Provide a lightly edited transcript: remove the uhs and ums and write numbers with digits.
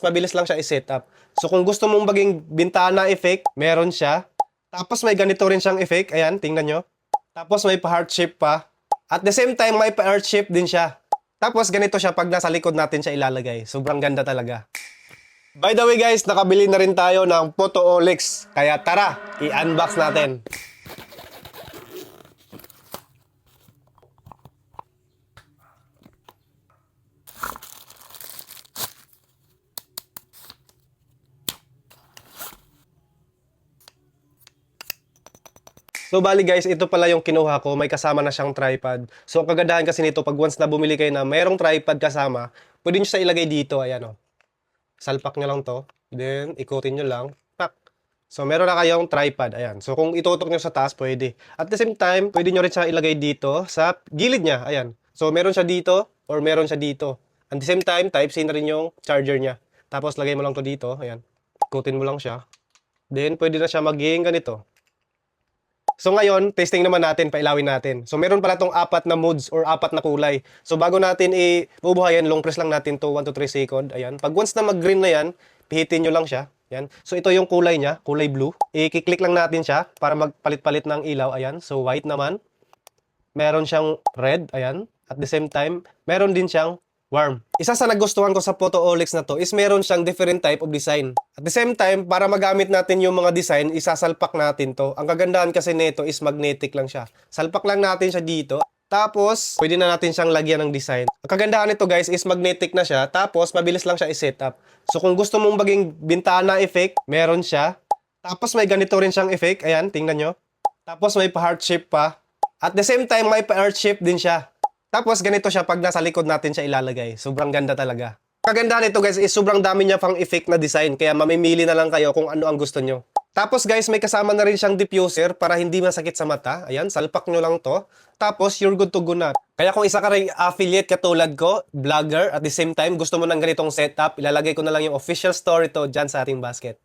Mabilis lang siya i-set up. So kung gusto mong maging bintana effect, meron siya. Tapos may ganito rin siyang effect. Ayan, tingnan nyo. Tapos may pa-heart shape pa. At the same time, may pa-heart shape din siya. Tapos ganito siya pag nasa likod natin siya ilalagay. Sobrang ganda talaga. By the way guys, nakabili na rin tayo ng Photo-Olix. Kaya tara, i-unbox natin. So bali guys, ito pala yung kinuha ko. May kasama na siyang tripod. So ang kagandahan kasi nito, pag once na bumili kayo na mayroong tripod kasama, pwede nyo siya ilagay dito. Ayan o. Salpak nyo lang to. Then, ikutin nyo lang. Pak. So meron na kayong tripod. Ayan. So kung itutok nyo sa taas, pwede. At the same time, pwede nyo rin siya ilagay dito sa gilid niya. Ayan. So meron siya dito or meron siya dito. At the same time, Type-C na rin yung charger niya. Tapos lagay mo lang to dito. Ayan. Ikutin mo lang siya. Then, pwede na siya maging ganito. So ngayon, testing naman natin, pailawin natin. So meron pala tong apat na modes or apat na kulay. So bago natin ibubuhayan, long press lang natin to 1 to 3 second. Ayan. Pag once na mag-green na yan, pihitin nyo lang siya. Ayan. So ito yung kulay niya, kulay blue. I-click lang natin siya para magpalit-palit ng ilaw. Ayan. So white naman. Meron siyang red. Ayan. At the same time, meron din siyang warm. Isa sa nagustuhan ko sa Photo-Olix na to is meron siyang different type of design. At the same time, para magamit natin yung mga design, isasalpak natin to. Ang kagandahan kasi nito is magnetic lang siya. Salpak lang natin siya dito. Tapos, pwede na natin siyang lagyan ng design. Ang kagandahan nito guys is magnetic na siya. Tapos, mabilis lang siya i-set up. So kung gusto mong maging bintana effect, meron siya. Tapos may ganito rin siyang effect. Ayan, tingnan nyo. Tapos may pa-heart shape pa. At the same time, may pa-heart shape din siya. Tapos ganito siya pag nasa likod natin siya ilalagay. Sobrang ganda talaga. Kagandahan nito guys is sobrang dami niya pang effect na design. Kaya mamimili na lang kayo kung ano ang gusto nyo. Tapos guys, may kasama na rin siyang diffuser para hindi masakit sa mata. Ayan, salpak nyo lang to. Tapos you're good to go na. Kaya kung isa ka rin affiliate katulad ko, vlogger, at the same time gusto mo ng ganitong setup, ilalagay ko na lang yung official store ito dyan sa ating basket.